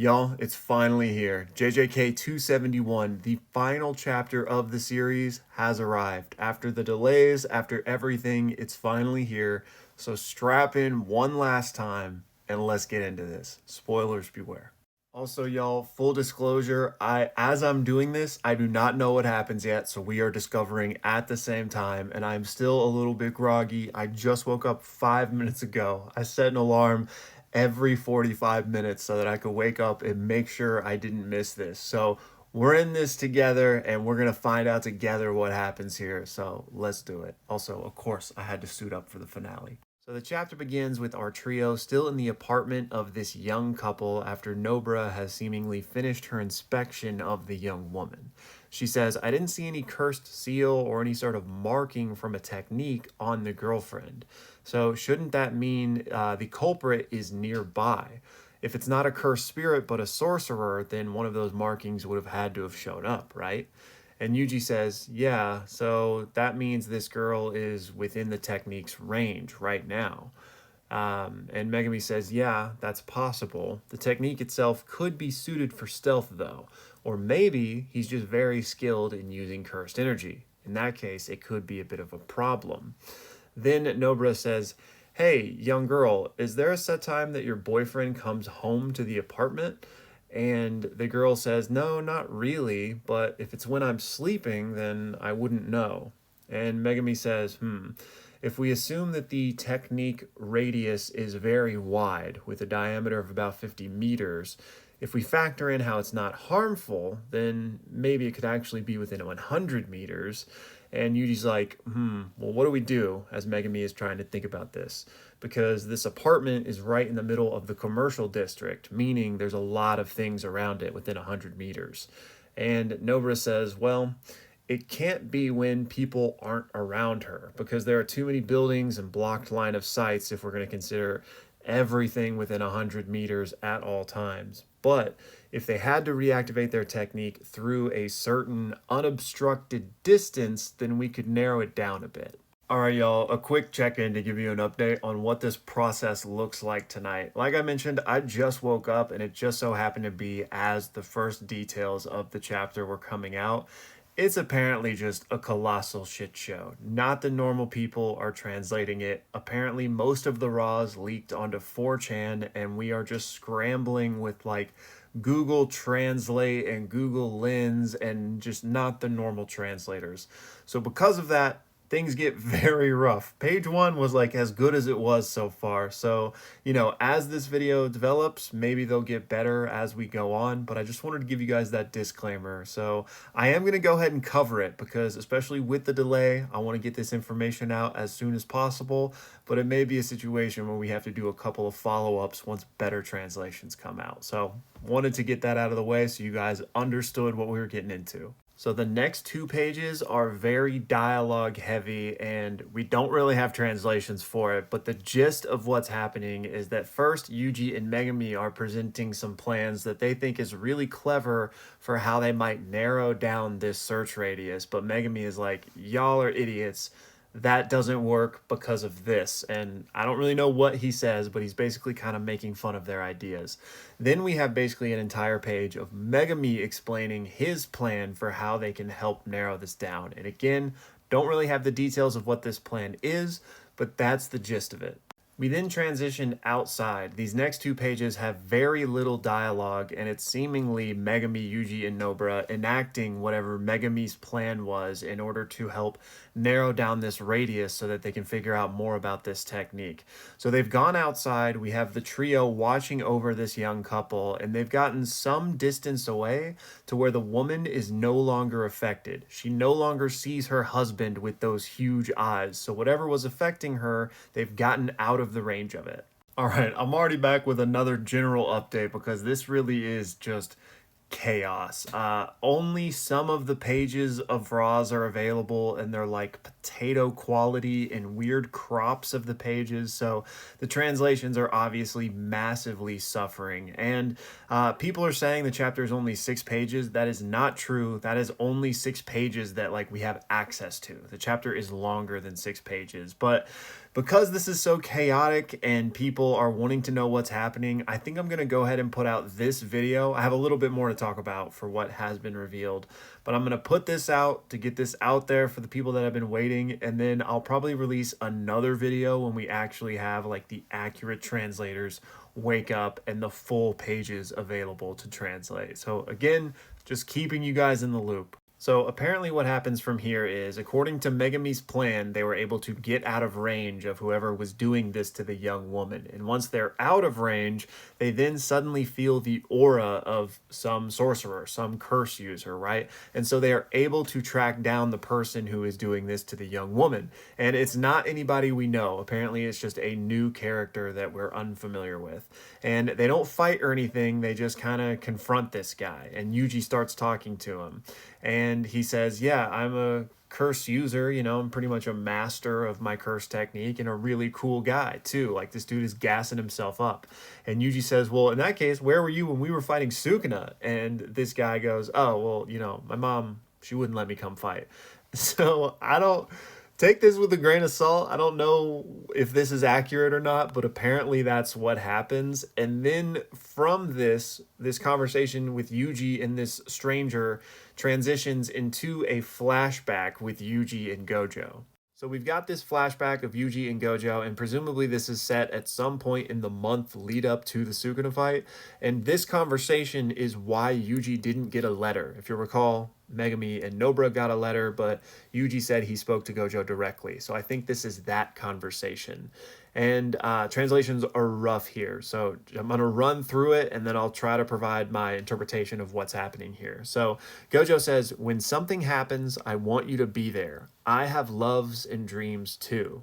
Y'all, it's finally here. JJK 271, the final chapter of the series, has arrived. After the delays, after everything, it's finally here. So strap in one last time and let's get into this. Spoilers beware. Also, y'all, full disclosure, as I'm doing this, I do not know what happens yet, so we are discovering at the same time, and I'm still a little bit groggy. I just woke up 5 minutes ago. I set an alarm every 45 minutes so that I could wake up and make sure I didn't miss this. So we're in this together, and we're gonna find out together what happens here. So let's do it. Also, of course, I had to suit up for the finale. So the chapter begins with our trio still in the apartment of this young couple after Nobara has seemingly finished her inspection of the young woman. She says, I didn't see any cursed seal or any sort of marking from a technique on the girlfriend. So shouldn't that mean the culprit is nearby? If it's not a cursed spirit but a sorcerer, then one of those markings would have had to have shown up, right? And Yuji says, yeah, so that means this girl is within the technique's range right now. And Megumi says, yeah, that's possible. The technique itself could be suited for stealth, though. Or maybe he's just very skilled in using cursed energy. In that case, it could be a bit of a problem. Then Nobara says, hey, young girl, is there a set time that your boyfriend comes home to the apartment? And the girl says, no, not really, but if it's when I'm sleeping, then I wouldn't know. And Megami says, if we assume that the technique radius is very wide, with a diameter of about 50 meters, if we factor in how it's not harmful, then maybe it could actually be within 100 meters. And Yuji's like, well, what do we do? As Megami is trying to think about this. Because this apartment is right in the middle of the commercial district, meaning there's a lot of things around it within 100 meters. And Nobara says, well, it can't be when people aren't around her, because there are too many buildings and blocked line of sights if we're going to consider everything within 100 meters at all times. But if they had to reactivate their technique through a certain unobstructed distance, then we could narrow it down a bit. All right, y'all, a quick check-in to give you an update on what this process looks like tonight. Like I mentioned, I just woke up and it just so happened to be as the first details of the chapter were coming out. It's apparently just a colossal shit show. Not the normal people are translating it. Apparently most of the raws leaked onto 4chan and we are just scrambling with like Google Translate and Google Lens and just not the normal translators. So because of that, things get very rough. Page one was like as good as it was so far. So, as this video develops, maybe they'll get better as we go on, but I just wanted to give you guys that disclaimer. So I am going to go ahead and cover it because especially with the delay, I want to get this information out as soon as possible, but it may be a situation where we have to do a couple of follow-ups once better translations come out. So wanted to get that out of the way so you guys understood what we were getting into. So the next 2 pages are very dialogue heavy and we don't really have translations for it, but the gist of what's happening is that first Yuji and Megumi are presenting some plans that they think is really clever for how they might narrow down this search radius, but Megumi is like, y'all are idiots. That doesn't work because of this. And I don't really know what he says, but he's basically kind of making fun of their ideas. Then we have basically an entire page of Megami explaining his plan for how they can help narrow this down. And again, don't really have the details of what this plan is, but that's the gist of it. We then transition outside. These next 2 pages have very little dialogue, and it's seemingly Megami, Yuji, and Nobara enacting whatever Megami's plan was in order to help narrow down this radius so that they can figure out more about this technique. So they've gone outside. We have the trio watching over this young couple, and they've gotten some distance away to where the woman is no longer affected. She no longer sees her husband with those huge eyes. So whatever was affecting her, they've gotten out of the range of it. All right, I'm already back with another general update because this really is just chaos. Only some of the pages of raws are available and they're like potato quality and weird crops of the pages, so the translations are obviously massively suffering. And people are saying the chapter is only 6 pages. That is not true. That is only 6 pages that like we have access to. The chapter is longer than 6 pages, but because this is so chaotic and people are wanting to know what's happening, I think I'm going to go ahead and put out this video. I have a little bit more to talk about for what has been revealed, but I'm going to put this out to get this out there for the people that have been waiting, and then I'll probably release another video when we actually have like the accurate translators wake up and the full pages available to translate. So again, just keeping you guys in the loop. So apparently what happens from here is, according to Megumi's plan, they were able to get out of range of whoever was doing this to the young woman. And once they're out of range, they then suddenly feel the aura of some sorcerer, some curse user, right? And so they are able to track down the person who is doing this to the young woman. And it's not anybody we know. Apparently it's just a new character that we're unfamiliar with. And they don't fight or anything, they just kind of confront this guy. And Yuji starts talking to him. And he says, yeah, I'm a curse user, you know, I'm pretty much a master of my curse technique and a really cool guy too. Like, this dude is gassing himself up. And Yuji says, well, in that case, where were you when we were fighting Sukuna? And this guy goes, oh, well, you know, my mom, she wouldn't let me come fight. So I don't take this with a grain of salt. I don't know if this is accurate or not, but apparently that's what happens. And then from this conversation with Yuji and this stranger transitions into a flashback with Yuji and Gojo. So we've got this flashback of Yuji and Gojo, and presumably this is set at some point in the month lead up to the Sukuna fight. And this conversation is why Yuji didn't get a letter. If you recall, Megumi and Nobara got a letter, but Yuji said he spoke to Gojo directly. So I think this is that conversation. And translations are rough here. So I'm going to run through it, and then I'll try to provide my interpretation of what's happening here. So Gojo says, when something happens, I want you to be there. I have loves and dreams too.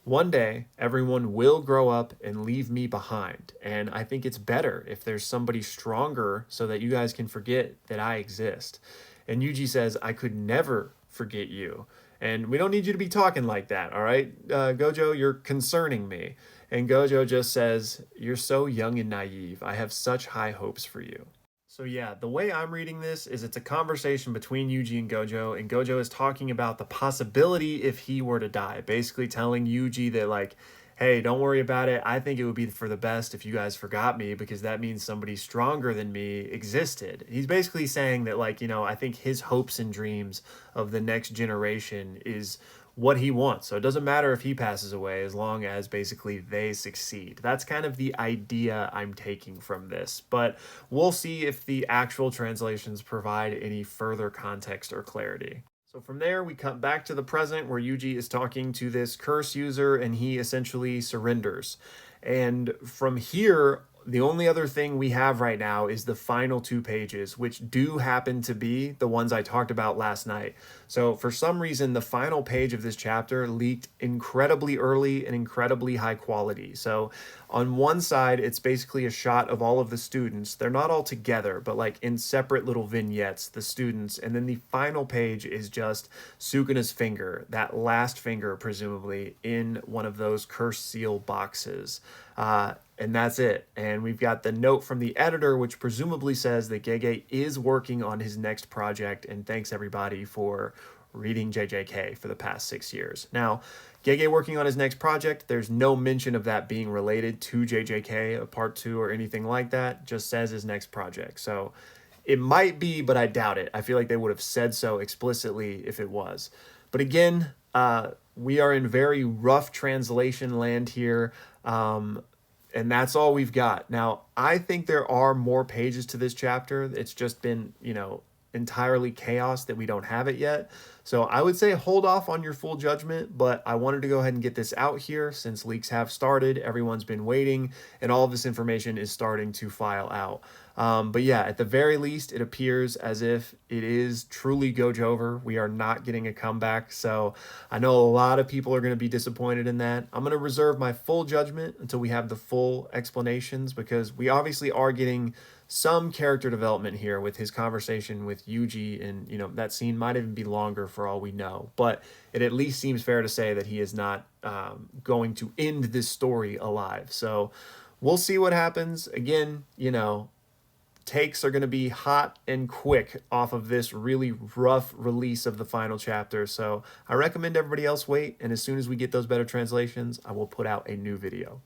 One day, everyone will grow up and leave me behind. And I think it's better if there's somebody stronger so that you guys can forget that I exist. And Yuji says, I could never forget you. And we don't need you to be talking like that, all right? Gojo, you're concerning me. And Gojo just says, you're so young and naive. I have such high hopes for you. So yeah, the way I'm reading this is it's a conversation between Yuji and Gojo is talking about the possibility if he were to die. Basically telling Yuji that, like, hey, don't worry about it. I think it would be for the best if you guys forgot me, because that means somebody stronger than me existed. He's basically saying that, like, you know, I think his hopes and dreams of the next generation is what he wants. So it doesn't matter if he passes away as long as basically they succeed. That's kind of the idea I'm taking from this. But we'll see if the actual translations provide any further context or clarity. So from there, we cut back to the present where Yuji is talking to this curse user and he essentially surrenders. And from here, the only other thing we have right now is the final 2 pages, which do happen to be the ones I talked about last night. So for some reason, the final page of this chapter leaked incredibly early and incredibly high quality. So on one side, it's basically a shot of all of the students. They're not all together, but like in separate little vignettes, the students. And then the final page is just Sukuna's finger, that last finger, presumably, in one of those curse seal boxes. And that's it. And we've got the note from the editor, which presumably says that Gege is working on his next project, and thanks everybody for reading JJK for the past 6 years. Now, Gege working on his next project, there's no mention of that being related to JJK, a part 2 or anything like that, just says his next project. So it might be, but I doubt it. I feel like they would have said so explicitly if it was. But again, we are in very rough translation land here. And that's all we've got. Now, I think there are more pages to this chapter. It's just been, you know, entirely chaos that we don't have it yet. So I would say hold off on your full judgment, but I wanted to go ahead and get this out here since leaks have started. Everyone's been waiting, and all of this information is starting to file out. But yeah, at the very least, it appears as if it is truly Gojo over. We are not getting a comeback. So I know a lot of people are going to be disappointed in that. I'm going to reserve my full judgment until we have the full explanations, because we obviously are getting some character development here with his conversation with Yuji, and, you know, that scene might even be longer for all we know, but it at least seems fair to say that he is not going to end this story alive. So we'll see what happens. Again, you know, takes are going to be hot and quick off of this really rough release of the final chapter. So I recommend everybody else wait, and as soon as we get those better translations, I will put out a new video.